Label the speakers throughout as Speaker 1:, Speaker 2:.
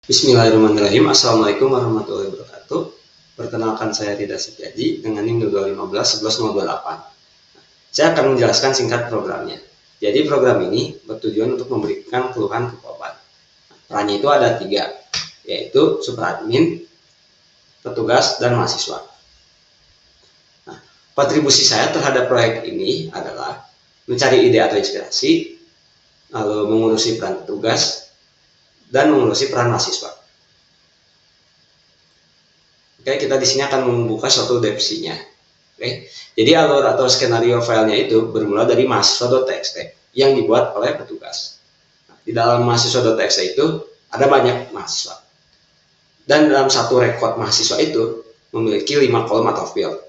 Speaker 1: Bismillahirrahmanirrahim. Assalamualaikum warahmatullahi wabarakatuh. Perkenalkan, saya Ridha Setiaji dengan NIM 2215 11028. Saya akan menjelaskan singkat programnya. Jadi program ini bertujuan untuk memberikan keluhan ke korban. Perannya itu ada 3, yaitu superadmin, petugas, dan mahasiswa. Nah, kontribusi saya terhadap proyek ini adalah mencari ide atau inspirasi, lalu mengurusi peran petugas, dan mengurusi peran mahasiswa. Oke, kita di sini akan membuka suatu definisinya. Oke, jadi alur atau skenario filenya itu bermula dari mahasiswa.txt yang dibuat oleh petugas. Nah, di dalam mahasiswa.txt itu ada banyak mahasiswa. Dan dalam satu rekod mahasiswa itu memiliki 5 kolom atau field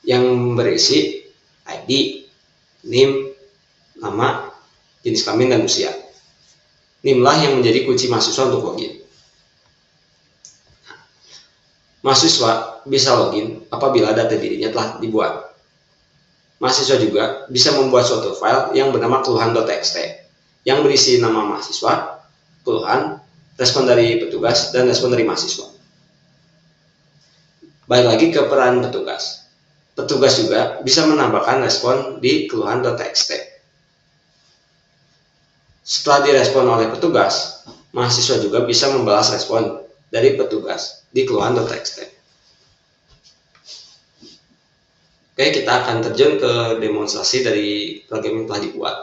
Speaker 1: yang berisi ID, NIM, nama, jenis kelamin, dan usia. NIM lah yang menjadi kunci mahasiswa untuk login. Mahasiswa bisa login apabila data dirinya telah dibuat. Mahasiswa juga bisa membuat suatu file yang bernama keluhan.txt yang berisi nama mahasiswa, keluhan, respon dari petugas, dan respon dari mahasiswa. Balik lagi ke peran petugas. Petugas juga bisa menambahkan respon di keluhan.txt. Setelah direspon oleh petugas, mahasiswa juga bisa membalas respon dari petugas di keluhan.txt. Oke, kita akan terjun ke demonstrasi dari program yang telah dibuat.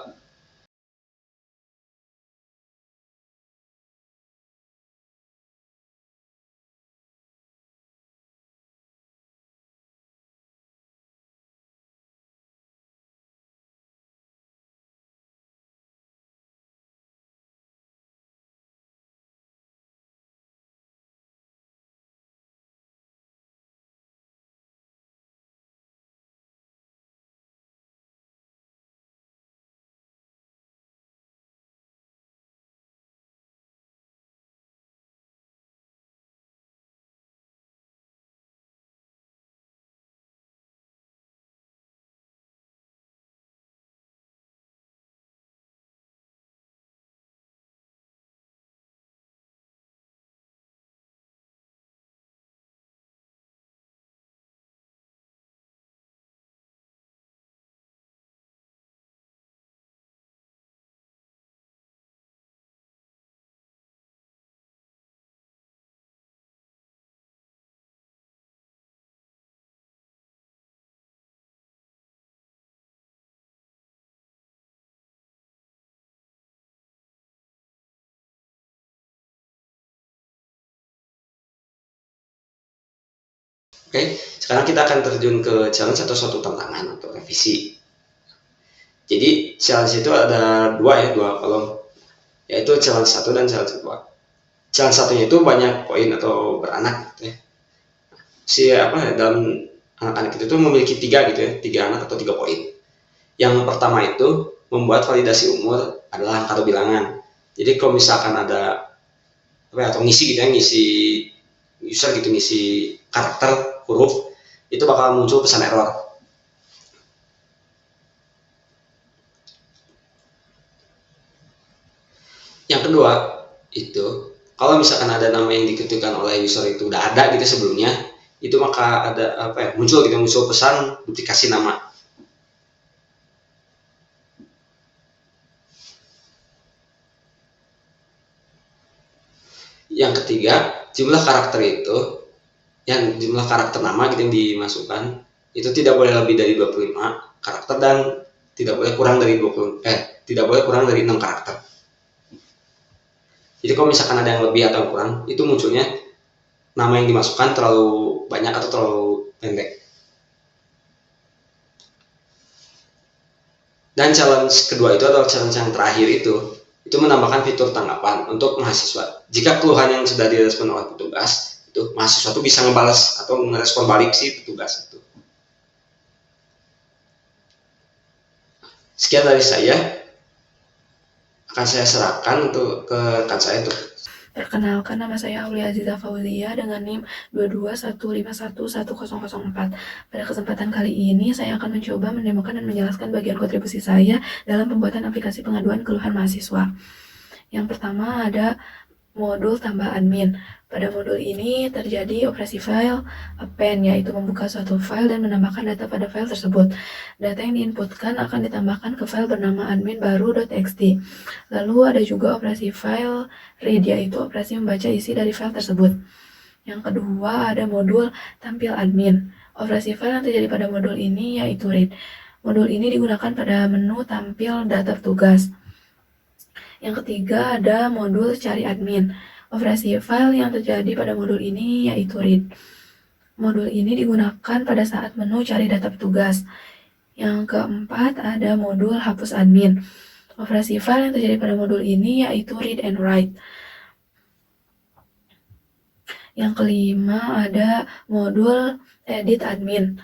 Speaker 1: Oke, sekarang kita akan terjun ke challenge atau suatu tantangan atau revisi. Jadi challenge itu ada dua kolom, yaitu challenge 1 dan challenge 2. Challenge 1-nya itu banyak poin atau beranak gitu ya. Dalam anak-anak itu tuh memiliki 3 gitu ya, 3 anak atau 3 poin. Yang pertama itu membuat validasi umur adalah angka atau bilangan. Jadi kalau misalkan ada atau ngisi gitu ya, ngisi user gitu, ngisi karakter huruf, itu bakal muncul pesan error. Yang kedua itu kalau misalkan ada nama yang diketikkan oleh user itu udah ada gitu sebelumnya, itu maka ada muncul pesan duplikasi nama. Yang ketiga, jumlah karakter nama gitu yang dimasukkan itu tidak boleh lebih dari 25 karakter dan tidak boleh kurang dari 6 karakter. Jadi kalau misalkan ada yang lebih atau kurang, itu munculnya nama yang dimasukkan terlalu banyak atau terlalu pendek. Dan challenge kedua itu adalah challenge yang terakhir itu menambahkan fitur tanggapan untuk mahasiswa. Jika keluhan yang sudah direspon oleh petugas, itu mahasiswa itu bisa ngebalas atau merespon balik si petugas itu. Sekian dari saya, akan saya serahkan untuk ke rekan saya untuk.
Speaker 2: Perkenalkan, nama saya Aulia Aziza Fauzia dengan NIM 22151104. Pada kesempatan kali ini, saya akan mencoba mendemokan dan menjelaskan bagian kontribusi saya dalam pembuatan aplikasi pengaduan keluhan mahasiswa. Yang pertama ada modul tambah admin. Pada modul ini terjadi operasi file append, yaitu membuka suatu file dan menambahkan data pada file tersebut. Data yang diinputkan akan ditambahkan ke file bernama admin baru.txt. Lalu ada juga operasi file read, yaitu operasi membaca isi dari file tersebut. Yang kedua ada modul tampil admin. Operasi file yang terjadi pada modul ini yaitu read. Modul ini digunakan pada menu tampil data petugas. Yang ketiga ada modul cari admin. Operasi file yang terjadi pada modul ini yaitu read. Modul ini digunakan pada saat menu cari data petugas. Yang keempat ada modul hapus admin. Operasi file yang terjadi pada modul ini yaitu read and write. Yang kelima ada modul edit admin.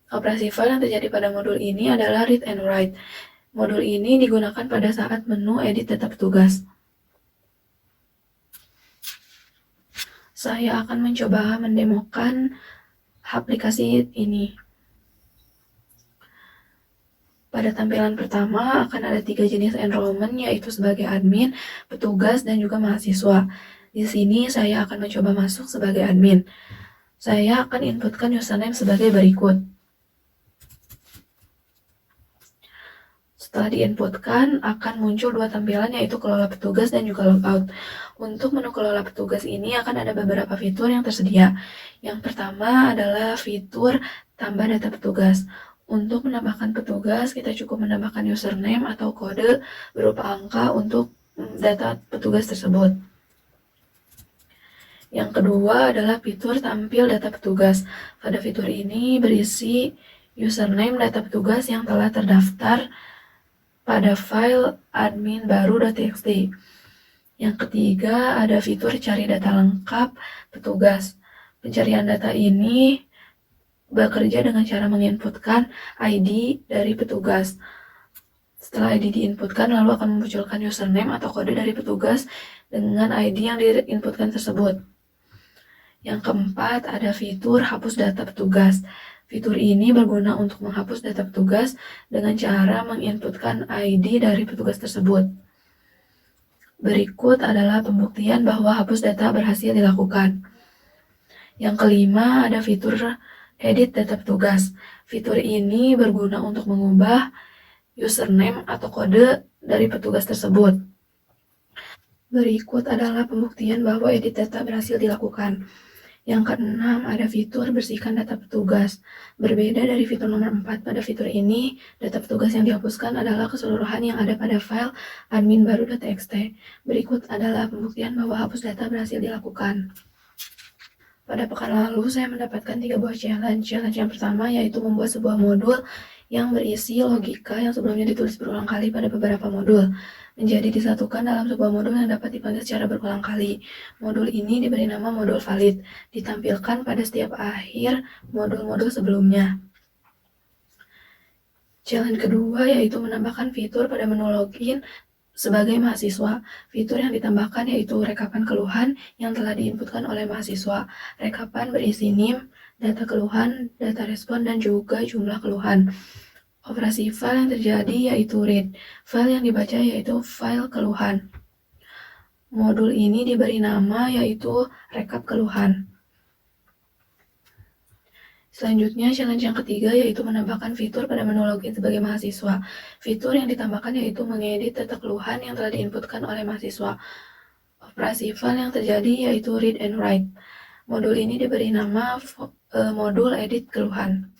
Speaker 2: Operasi file yang terjadi pada modul ini adalah read and write. Modul ini digunakan pada saat menu edit data petugas. Saya akan mencoba mendemokan aplikasi ini. Pada tampilan pertama akan ada 3 jenis enrollment, yaitu sebagai admin, petugas, dan juga mahasiswa. Di sini saya akan mencoba masuk sebagai admin. Saya akan inputkan username sebagai berikut. Setelah diinputkan, akan muncul dua tampilan, yaitu kelola petugas dan juga logout. Untuk menu kelola petugas ini akan ada beberapa fitur yang tersedia. Yang pertama adalah fitur tambah data petugas. Untuk menambahkan petugas, kita cukup menambahkan username atau kode berupa angka untuk data petugas tersebut. Yang kedua adalah fitur tampil data petugas. Pada fitur ini berisi username data petugas yang telah terdaftar pada file admin baru.txt. Yang ketiga ada fitur cari data lengkap petugas. Pencarian data ini bekerja dengan cara menginputkan ID dari petugas. Setelah ID diinputkan, lalu akan memunculkan username atau kode dari petugas dengan ID yang diinputkan tersebut. Yang keempat ada fitur hapus data petugas. Fitur ini berguna untuk menghapus data petugas dengan cara menginputkan ID dari petugas tersebut. Berikut adalah pembuktian bahwa hapus data berhasil dilakukan. Yang kelima ada fitur edit data petugas. Fitur ini berguna untuk mengubah username atau kode dari petugas tersebut. Berikut adalah pembuktian bahwa edit data berhasil dilakukan. Yang keenam ada fitur bersihkan data petugas. Berbeda dari fitur nomor 4, pada fitur ini data petugas yang dihapuskan adalah keseluruhan yang ada pada file admin baru.txt. Berikut adalah pembuktian bahwa hapus data berhasil dilakukan. Pada pekan lalu saya mendapatkan 3 buah challenge. Challenge yang pertama yaitu membuat sebuah modul yang berisi logika yang sebelumnya ditulis berulang kali pada beberapa modul menjadi disatukan dalam sebuah modul yang dapat dipanggil secara berulang kali. Modul ini diberi nama modul valid, ditampilkan pada setiap akhir modul-modul sebelumnya. Challenge kedua yaitu menambahkan fitur pada menu login sebagai mahasiswa. Fitur yang ditambahkan yaitu rekapan keluhan yang telah diinputkan oleh mahasiswa. Rekapan berisi NIM, data keluhan, data respon, dan juga jumlah keluhan. Operasi file yang terjadi yaitu read. File yang dibaca yaitu file keluhan. Modul ini diberi nama yaitu rekap keluhan. Selanjutnya, challenge yang ketiga yaitu menambahkan fitur pada menu login sebagai mahasiswa. Fitur yang ditambahkan yaitu mengedit data keluhan yang telah diinputkan oleh mahasiswa. Operasi file yang terjadi yaitu read and write. Modul ini diberi nama modul edit keluhan.